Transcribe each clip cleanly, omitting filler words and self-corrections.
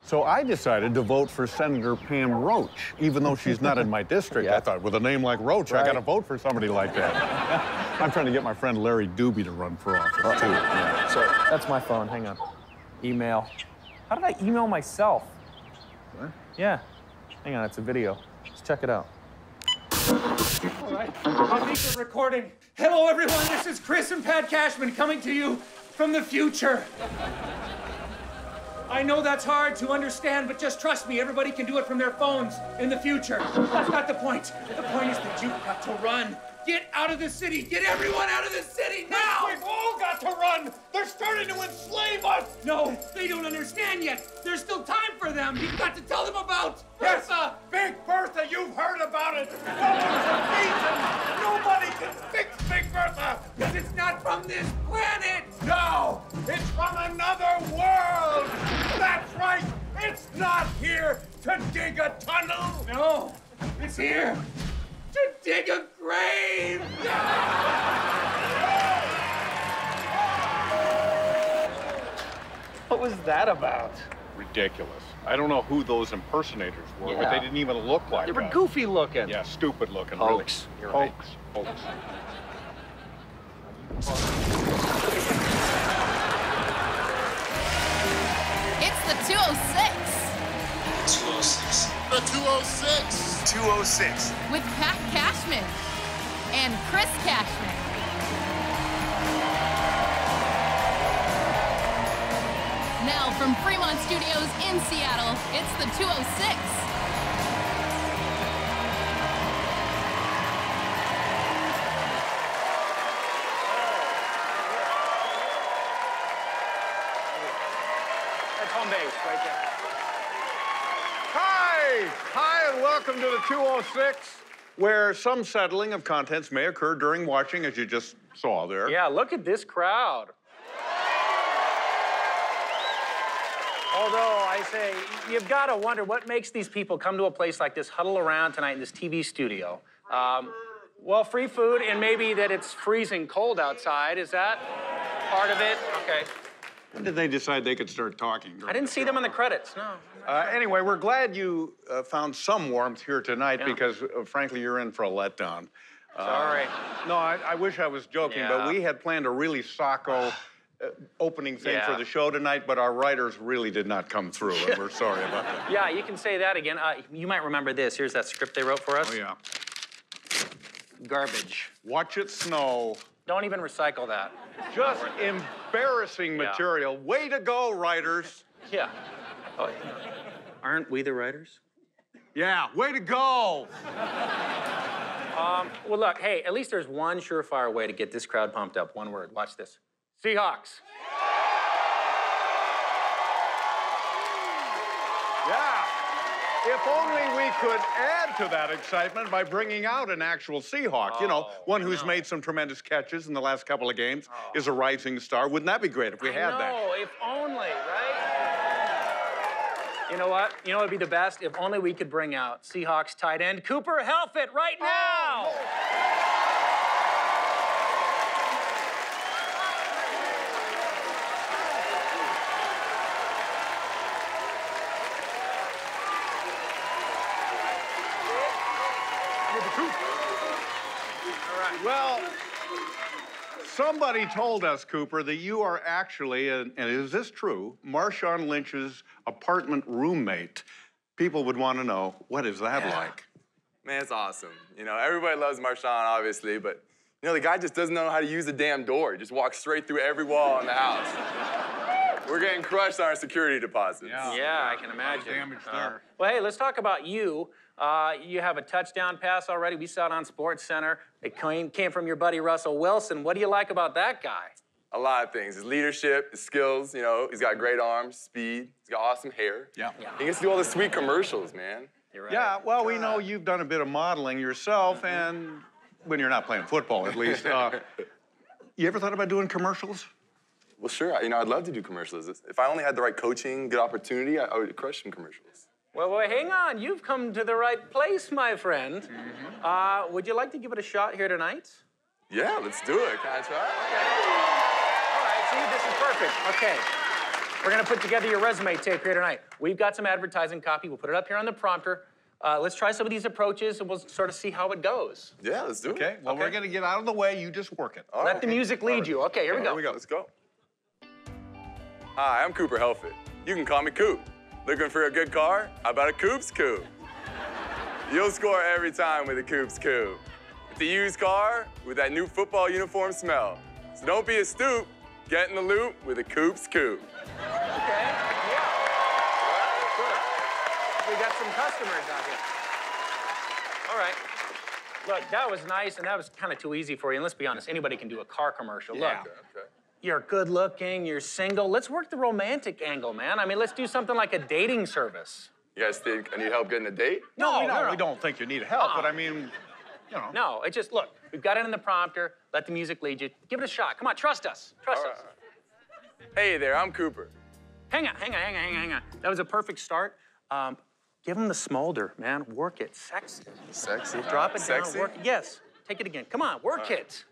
So I decided to vote for Senator Pam Roach, even though she's not in my district. Yeah. I thought, with a name like Roach, I got to vote for somebody like that. I'm trying to get my friend Larry Doobie to run for office, too. Yeah. So that's my phone. Hang on. Email. How did I email myself? What? Yeah. Hang on, it's a video. Let's check it out. All right, I think we're recording. Hello, everyone. This is Chris and Pat Cashman coming to you from the future. I know that's hard to understand, but just trust me, everybody can do it from their phones in the future. That's not the point. The point is that you've got to run. Get out of the city. Get everyone out of the city now! We've all got to run! They're starting to enslave us! No, they don't understand yet. There's still time for them. You've got to tell them about Yes, Bertha. Big Bertha, you've heard about it! Nobody can fix Big Bertha! Because it's not from this planet. No! It's from another world! That's right! It's not here to dig a tunnel! No, it's here to dig a grave. What was that about? Ridiculous. I don't know who those impersonators were, but Yeah. they didn't even look like They were that. goofy looking. Yeah, stupid looking. Hoax. Really. You're right. Hoax. It's the 206 206. The 206. 206. with Pat Cashman and Chris Cashman. Now from Fremont Studios in Seattle, it's the 206. That's home base right there. Hi, and welcome to the 206, where some settling of contents may occur during watching, as you just saw there. Yeah, look at this crowd. Although I say, you've got to wonder what makes these people come to a place like this, huddle around tonight in this TV studio. Well, free food and maybe that it's freezing cold outside. Is that part of it? Okay. When did they decide they could start talking? I didn't see them in the credits, no. Anyway, we're glad you found some warmth here tonight Yeah. because, frankly, you're in for a letdown. Sorry. No, I wish I was joking, Yeah. but we had planned a really socko opening thing Yeah. for the show tonight, but our writers really did not come through, and we're sorry about that. Yeah, you can say that again. You might remember this. Here's that script they wrote for us. Oh, yeah. Garbage. Watch it snow. Don't even recycle that. Just embarrassing Yeah. material. Way to go, writers. Yeah. Oh, aren't we the writers? Yeah, way to go. Well, look, hey, at least there's one surefire way to get this crowd pumped up. One word. Watch this. Seahawks. Yeah. If only we could add to that excitement by bringing out an actual Seahawk. You know, one who's made some tremendous catches in the last couple of games, is a rising star. Wouldn't that be great if we had that? No, if only, right? You know what? You know what would be the best? If only we could bring out Seahawks tight end Cooper Helfet right now. Well, somebody told us, Cooper, that you are actually, and is this true, Marshawn Lynch's apartment roommate. People would want to know, what is that like? Man, it's awesome. You know, everybody loves Marshawn, obviously, but, you know, the guy just doesn't know how to use the damn door. He just walks straight through every wall in the house. We're getting crushed on our security deposits. Yeah, I can imagine. Damage there. Well, hey, let's talk about you. You have a touchdown pass already. We saw it on Sports Center. It came from your buddy Russell Wilson. What do you like about that guy? A lot of things. His leadership, his skills, you know, he's got great arms, speed, he's got awesome hair. Yeah. He gets to do all the sweet commercials, man. You're right. Yeah, well, we know you've done a bit of modeling yourself, and when you're not playing football, at least. You ever thought about doing commercials? Well, sure, you know, I'd love to do commercials. If I only had the right coaching, good opportunity, I would crush some commercials. Well, hang on. You've come to the right place, my friend. Would you like to give it a shot here tonight? Yeah, let's do it. Can I try? All right, see, this is perfect. Okay. We're gonna put together your resume tape here tonight. We've got some advertising copy. We'll put it up here on the prompter. Let's try some of these approaches, and we'll sort of see how it goes. Yeah, let's do it. Okay, well, we're gonna get out of the way. You just work it. Let the music lead you. Okay, here we go. Here we go. Let's go. Hi, I'm Cooper Helfet. You can call me Coop. Looking for a good car? How about a Coop's Coupe? You'll score every time with a Coop's Coupe. It's a used car with that new football uniform smell. So don't be a stoop. Get in the loop with a Coop's Coupe. Okay, yeah. We got some customers out here. All right. Look, that was nice, and that was kind of too easy for you. And let's be honest, anybody can do a car commercial. Yeah. Look, you're good looking, you're single. Let's work the romantic angle, man. I mean, let's do something like a dating service. You guys think I need help getting a date? No, we don't think you need help, but I mean, you know. No, it's just, look, we've got it in the prompter. Let the music lead you. Give it a shot. Come on, trust us. Trust us. Hey there, I'm Cooper. Hang on. That was a perfect start. Give him the smolder, man. Work it. Sexy. Sexy? Drop it Sexy? down. Work it. Yes. Take it again. Come on, work it.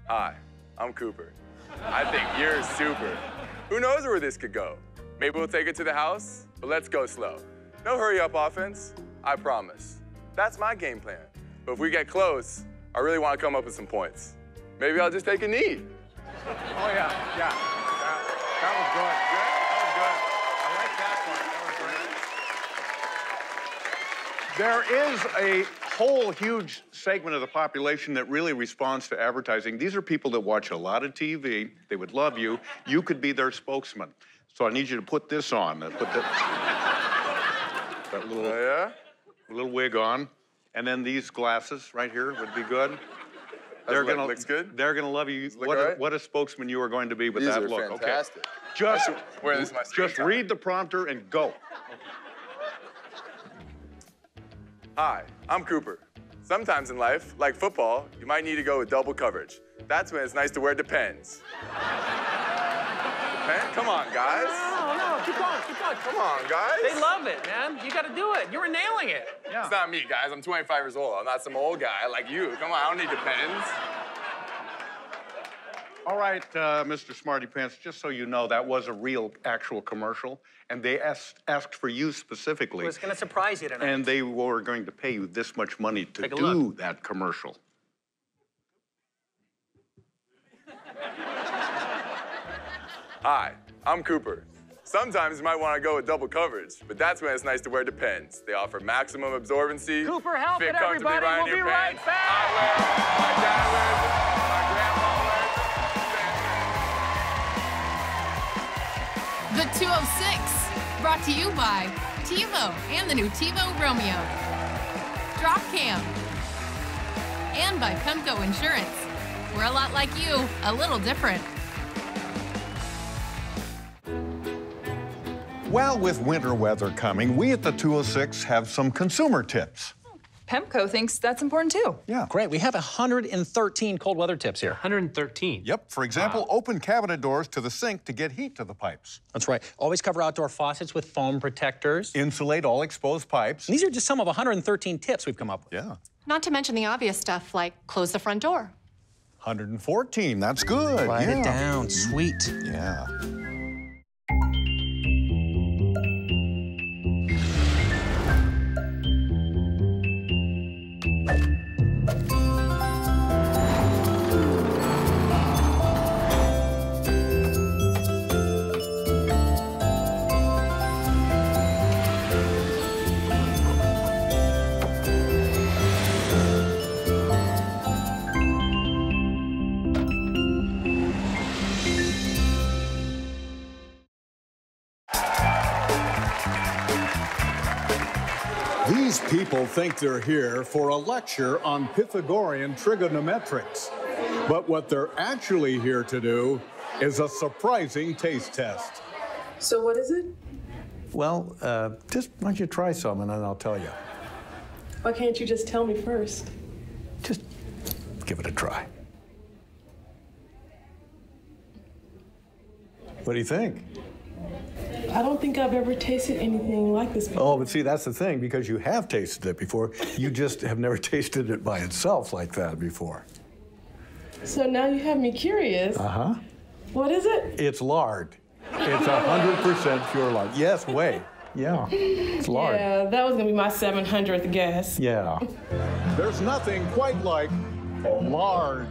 Hi, I'm Cooper. I think you're super. Who knows where this could go? Maybe we'll take it to the house, but let's go slow. No hurry-up offense, I promise. That's my game plan. But if we get close, I really want to come up with some points. Maybe I'll just take a knee. Oh, yeah. That was good. I like that one. There is a whole huge segment of the population that really responds to advertising. These are people that watch a lot of TV. They would love you. You could be their spokesman. So I need you to put this on. Put that little wig on. And then these glasses right here would be good. Looks good? They're gonna love you. What a spokesman you are going to be with that look. Fantastic. Okay. Just time. read the prompter and go. Hi, I'm Cooper. Sometimes in life, like football, you might need to go with double coverage. That's when it's nice to wear Depends. Come on, guys. No, keep going. Come on, guys. They love it, man. You got to do it. You were nailing it. It's not me, guys. I'm 25 years old. I'm not some old guy like you. Come on, I don't need Depends. All right, Mr. Smarty Pants, just so you know, that was a real, actual commercial, and they asked for you specifically. It was going to surprise you tonight. And they were going to pay you this much money to do that commercial. Hi, I'm Cooper. Sometimes you might want to go with double coverage, but that's when it's nice to wear Depends. They offer maximum absorbency. Cooper, help fit it, everybody. Right We'll be pants. right back. I wear it, my dad wears it, my grandma wears it. The 206, brought to you by TiVo and the new TiVo Romeo. Drop Cam. And by Pemco Insurance. We're a lot like you, a little different. Well, with winter weather coming, we at the 206 have some consumer tips. Pemco thinks that's important too. Yeah. Great. We have 113 cold weather tips here. 113? Yep. For example, open cabinet doors to the sink to get heat to the pipes. That's right. Always cover outdoor faucets with foam protectors. Insulate all exposed pipes. And these are just some of 113 tips we've come up with. Yeah. Not to mention the obvious stuff like close the front door. 114. That's good. Write it down. Sweet. Yeah. These people think they're here for a lecture on Pythagorean trigonometrics. But what they're actually here to do is a surprising taste test. So what is it? Well, just why don't you try some and then I'll tell you. Why can't you just tell me first? Just give it a try. What do you think? I don't think I've ever tasted anything like this before. Oh, but see, that's the thing, because you have tasted it before. You just have never tasted it by itself like that before. So now you have me curious. Uh-huh. What is it? It's lard. It's 100% pure lard. Yes, way. Yeah, it's lard. Yeah, that was gonna be my 700th guess. Yeah. There's nothing quite like lard.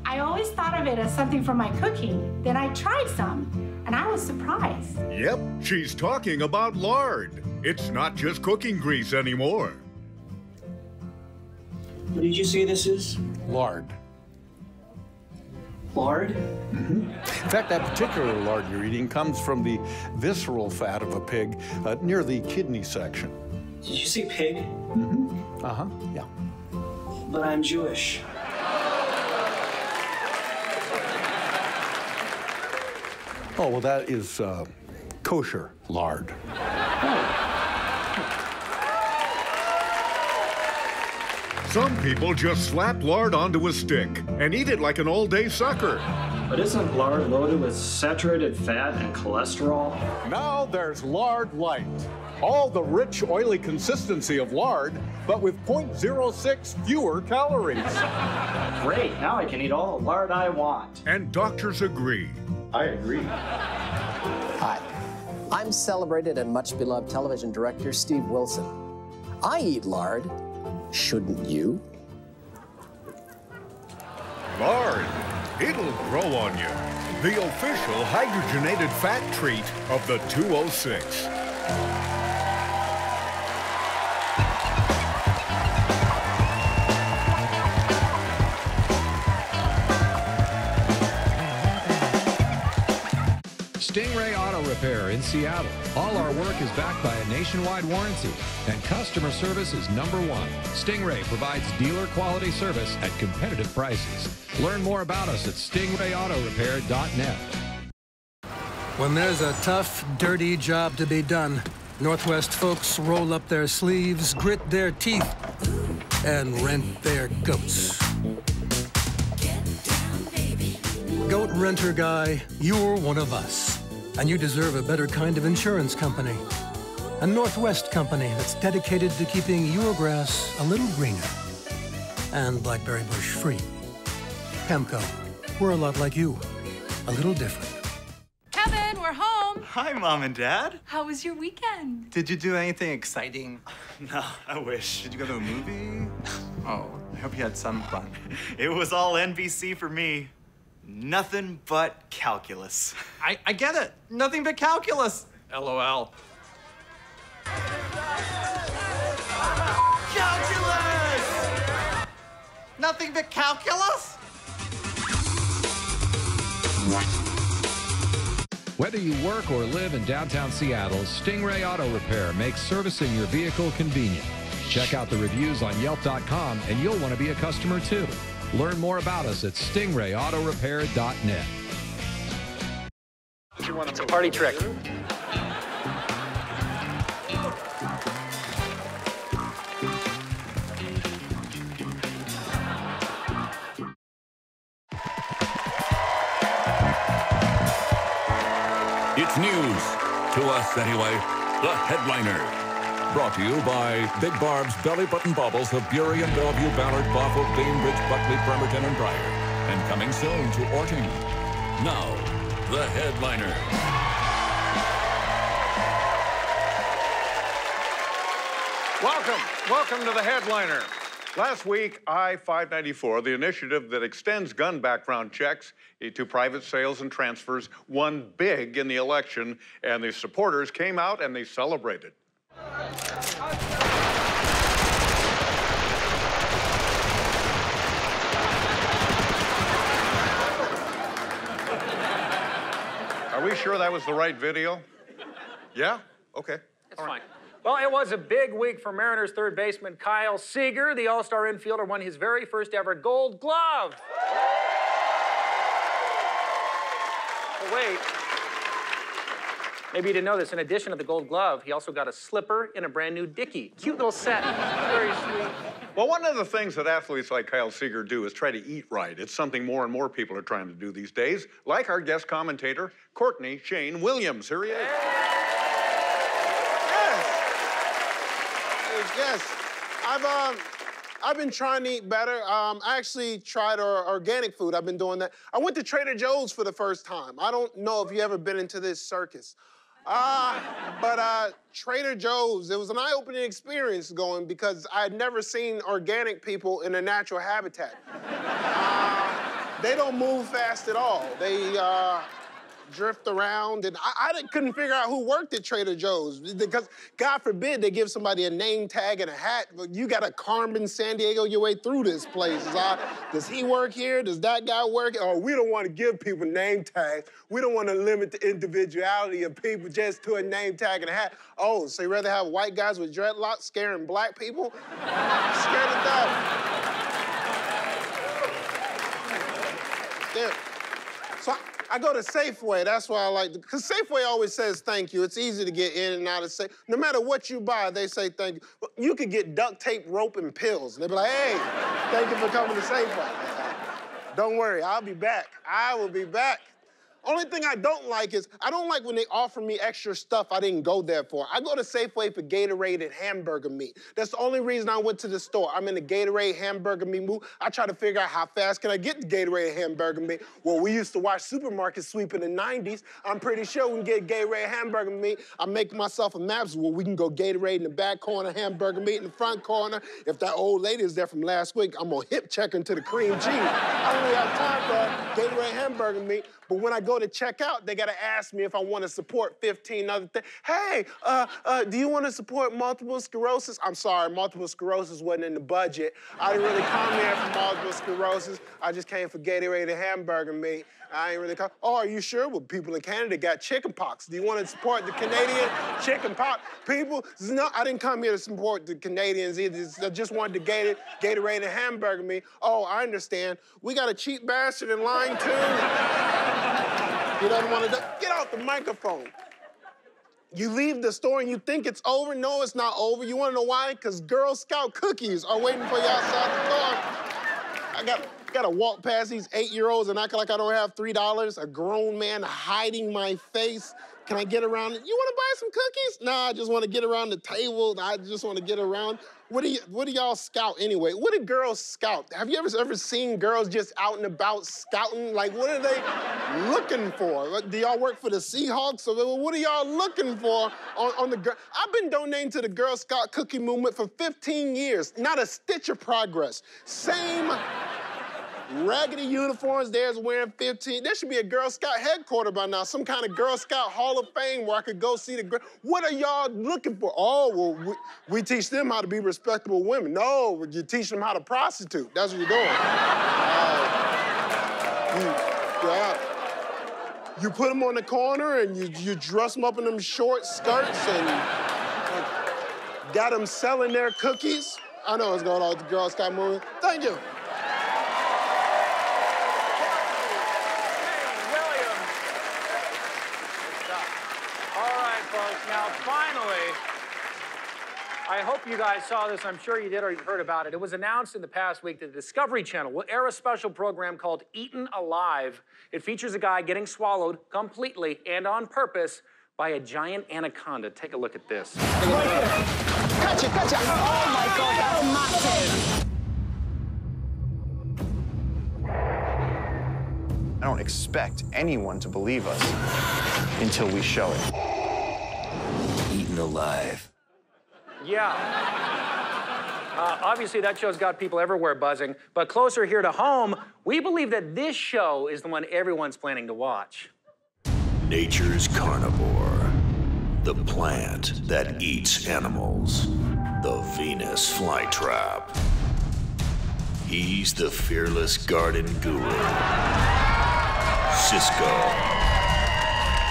I always thought of it as something for my cooking. Then I tried some, and I was surprised. Yep, she's talking about lard. It's not just cooking grease anymore. What did you say this is? Lard. Lard? Mm-hmm. In fact, that particular lard you're eating comes from the visceral fat of a pig near the kidney section. Did you say pig? Mm-hmm. Uh-huh, yeah. But I'm Jewish. Oh, well, that is kosher lard. Some people just slap lard onto a stick and eat it like an all-day sucker. But isn't lard loaded with saturated fat and cholesterol? Now there's Lard Light. All the rich, oily consistency of lard, but with 0.06 fewer calories. Great, now I can eat all the lard I want. And doctors agree. I agree. Hi, I'm celebrated and much beloved television director Steve Wilson. I eat lard. Shouldn't you? Lard. It'll grow on you. The official hydrogenated fat treat of the 206. Stingray Auto Repair in Seattle. All our work is backed by a nationwide warranty, and customer service is #1. Stingray provides dealer quality service at competitive prices. Learn more about us at stingrayautorepair.net. When there's a tough, dirty job to be done, Northwest folks roll up their sleeves, grit their teeth, and rent their goats. Goat renter guy, you're one of us. And you deserve a better kind of insurance company. A Northwest company that's dedicated to keeping your grass a little greener. And blackberry bush free. Pemco, we're a lot like you. A little different. Kevin, we're home. Hi, Mom and Dad. How was your weekend? Did you do anything exciting? No, I wish. Did you go to a movie? Oh, I hope you had some fun. It was all NBC for me. Nothing but calculus. I get it. Nothing but calculus. LOL. Calculus! Nothing but calculus? Whether you work or live in downtown Seattle, Stingray Auto Repair makes servicing your vehicle convenient. Check out the reviews on Yelp.com and you'll want to be a customer too. Learn more about us at stingrayautorepair.net. It's a party trick. It's news, to us anyway, the headliner. Brought to you by Big Barb's Belly Button Baubles of Burien, Bellevue, Ballard, Bothell, Bainbridge, Buckley, Bremerton, and Briar. And coming soon to Orting. Now, the headliner. Welcome to the headliner. Last week, I-594, the initiative that extends gun background checks to private sales and transfers, won big in the election, and the supporters came out and they celebrated. Are we sure that was the right video? Yeah? Okay. That's fine. Well, it was a big week for Mariners third baseman Kyle Seager. The All-Star infielder won his very first ever Gold Glove. But wait. Maybe you didn't know this. In addition to the Gold Glove, he also got a slipper and a brand new Dickie. Cute little set. Very sweet. Well, one of the things that athletes like Kyle Seager do is try to eat right. It's something more and more people are trying to do these days, like our guest commentator, Courtney Shane Williams. Here he is. Yes. I've been trying to eat better. I actually tried organic food. I've been doing that. I went to Trader Joe's for the first time. I don't know if you ever been into this circus. But Trader Joe's, it was an eye-opening experience going because I had never seen organic people in their natural habitat. They don't move fast at all. They drift around, and I couldn't figure out who worked at Trader Joe's because, God forbid, they give somebody a name tag and a hat. You got to Carmen Sandiego your way through this place. Does he work here? Does that guy work? Oh, we don't want to give people name tags. We don't want to limit the individuality of people just to a name tag and a hat. Oh, so you rather have white guys with dreadlocks scaring black people? Scared of that. Yeah. So I go to Safeway. That's why I like because Safeway always says thank you. It's easy to get in and out of Safeway. No matter what you buy, they say thank you. You could get duct tape, rope, and pills. And they be like, hey, thank you for coming to Safeway. Don't worry, I'll be back. I will be back. Only thing I don't like is, I don't like when they offer me extra stuff I didn't go there for. I go to Safeway for Gatorade and hamburger meat. That's the only reason I went to the store. I'm in the Gatorade hamburger meat mood. I try to figure out how fast can I get the Gatorade and hamburger meat. Well, we used to watch Supermarket Sweep in the 90s. I'm pretty sure we can get Gatorade hamburger meat. I'm making myself a map so we can go Gatorade in the back corner, hamburger meat in the front corner. If that old lady is there from last week, I'm gonna hip check into the cream cheese. I don't really have time for Gatorade hamburger meat. But when I go to check out, they gotta ask me if I wanna support 15 other things. Hey, do you wanna support multiple sclerosis? I'm sorry, multiple sclerosis wasn't in the budget. I didn't really come here for multiple sclerosis. I just came for Gatorade and hamburger meat. I ain't really come. Oh, are you sure? Well, people in Canada got chicken pox. Do you wanna support the Canadian chicken pox people? No, I didn't come here to support the Canadians either. I just wanted the Gatorade and hamburger meat. Oh, I understand. We got a cheap bastard in line too. He doesn't want to get out the microphone. You leave the store and you think it's over. No, it's not over. You want to know why? Because Girl Scout cookies are waiting for you outside the door. I gotta walk past these 8-year-olds and act like I don't have $3. A grown man hiding my face. Can I get around? You want to buy some cookies? Nah, I just want to get around the table. I just want to get around. What do y'all scout anyway? What do girls scout? Have you ever seen girls just out and about scouting? Like, what are they looking for? Do y'all work for the Seahawks? Or what are y'all looking for on the girl? I've been donating to the Girl Scout cookie movement for 15 years. Not a stitch of progress. Same raggedy uniforms, theirs wearing 15. There should be a Girl Scout headquarters by now, some kind of Girl Scout Hall of Fame where I could go see the girl. What are y'all looking for? Oh, well, we teach them how to be respectable women. No, you teach them how to prostitute. That's what you're doing. You put them on the corner and you dress them up in them short skirts and got them selling their cookies. I know what's going on with the Girl Scout movement. Thank you. Now, finally, I hope you guys saw this. I'm sure you did or you heard about it. It was announced in the past week that the Discovery Channel will air a special program called Eaten Alive. It features a guy getting swallowed completely and on purpose by a giant anaconda. Take a look at this. Catch it, catch it. Oh, my God, that's massive. I don't expect anyone to believe us until we show it. Eaten alive. Yeah. Obviously, that show's got people everywhere buzzing. But closer here to home, we believe that this show is the one everyone's planning to watch. Nature's carnivore. The plant that eats animals. The Venus flytrap. He's the fearless garden guru. Cisco.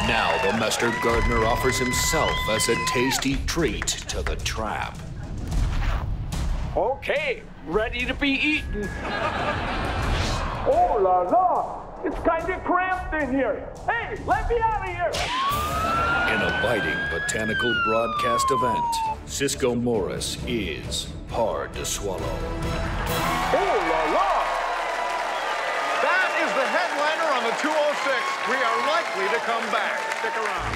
Now the master gardener offers himself as a tasty treat to the trap. Okay, ready to be eaten. Oh la la, it's kind of cramped in here. Hey, let me out of here. In a biting botanical broadcast event, Cisco Morris is hard to swallow. Oh la la. That is the headliner on the 206. We are likely to come back. Stick around.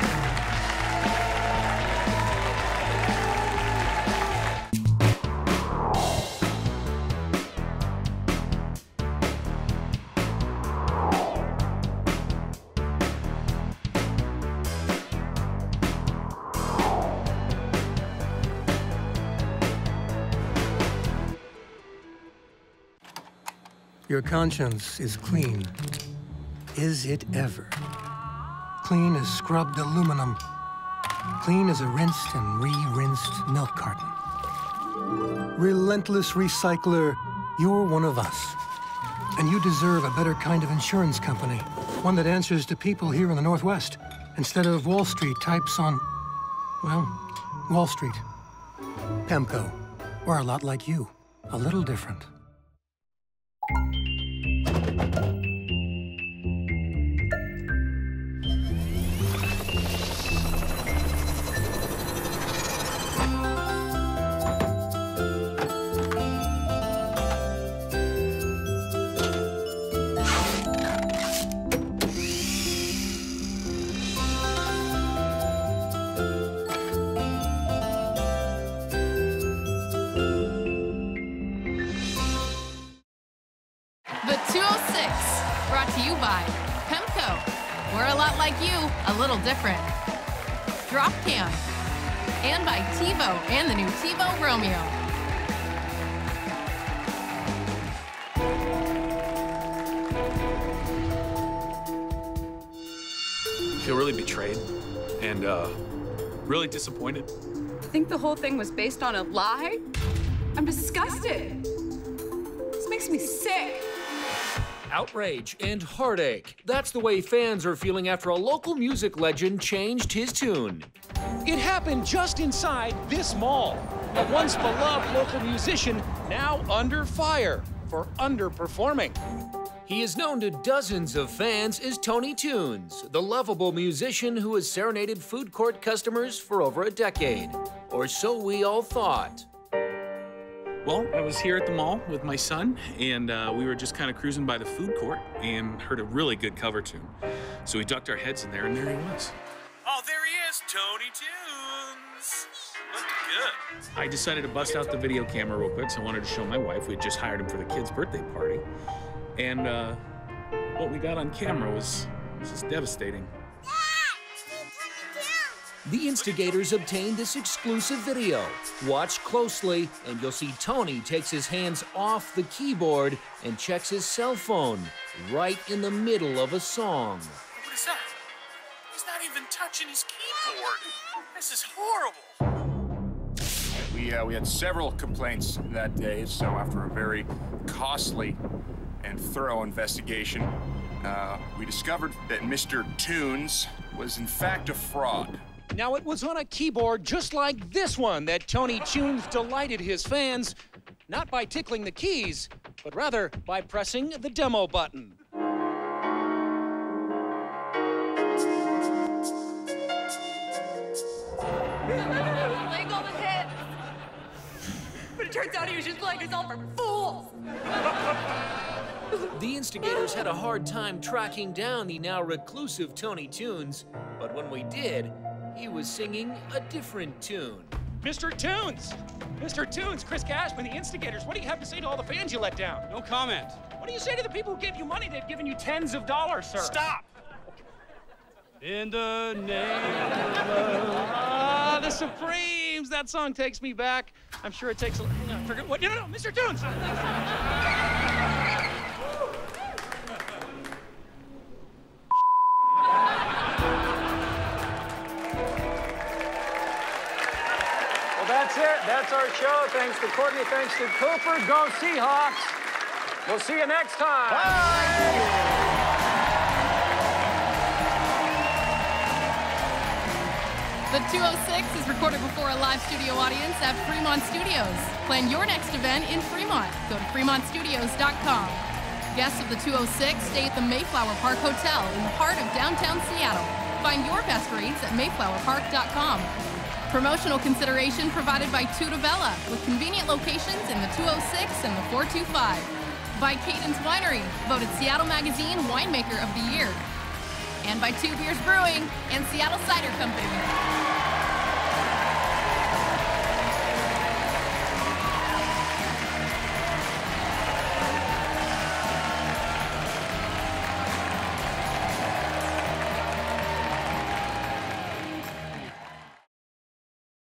Your conscience is clean. Is it ever? Clean as scrubbed aluminum. Clean as a rinsed and re-rinsed milk carton. Relentless recycler, you're one of us. And you deserve a better kind of insurance company. One that answers to people here in the Northwest, instead of Wall Street types on, well, Wall Street. PEMCO. We're a lot like you, a little different. The 206, brought to you by PEMCO. We're a lot like you, a little different. Drop Cam. And by TiVo and the new TiVo Romeo. I feel really betrayed and really disappointed. I think the whole thing was based on a lie. I'm disgusted. This makes me sick. Outrage and heartache. That's the way fans are feeling after a local music legend changed his tune. It happened just inside this mall. A once beloved local musician now under fire for underperforming. He is known to dozens of fans as Tony Tunes, the lovable musician who has serenaded food court customers for over a decade. Or so we all thought. Well, I was here at the mall with my son, and we were just kind of cruising by the food court and heard a really good cover tune. So we ducked our heads in there, and there he was. Oh, there he is, Tony Tunes. Looked good. I decided to bust out the video camera real quick, so I wanted to show my wife. We had just hired him for the kid's birthday party. And what we got on camera was just devastating. The instigators obtained this exclusive video. Watch closely, and you'll see Tony takes his hands off the keyboard and checks his cell phone right in the middle of a song. What is that? He's not even touching his keyboard. This is horrible. We had several complaints that day, so after a very costly and thorough investigation, we discovered that Mr. Tunes was in fact a fraud. Now, it was on a keyboard just like this one that Tony Tunes delighted his fans, not by tickling the keys, but rather by pressing the demo button. Playing all the hits. But it turns out he was just playing his all for fools. The instigators had a hard time tracking down the now reclusive Tony Tunes, but when we did, he was singing a different tune. Mr. Tunes! Mr. Tunes, Chris Cashman, the instigators, what do you have to say to all the fans you let down? No comment. What do you say to the people who gave you money? They've given you tens of dollars, sir. Stop! In the name of love. Ah, the Supremes. That song takes me back. I'm sure it takes a... Hang on, forget what... No, Mr. Tunes! That's it. That's our show. Thanks to Courtney. Thanks to Cooper. Go Seahawks. We'll see you next time. Bye. The 206 is recorded before a live studio audience at Fremont Studios. Plan your next event in Fremont. Go to fremontstudios.com. Guests of the 206 stay at the Mayflower Park Hotel in the heart of downtown Seattle. Find your best rates at mayflowerpark.com. Promotional consideration provided by Tuda Bella, with convenient locations in the 206 and the 425. By Cadence Winery, voted Seattle Magazine Winemaker of the Year. And by Two Beers Brewing and Seattle Cider Company.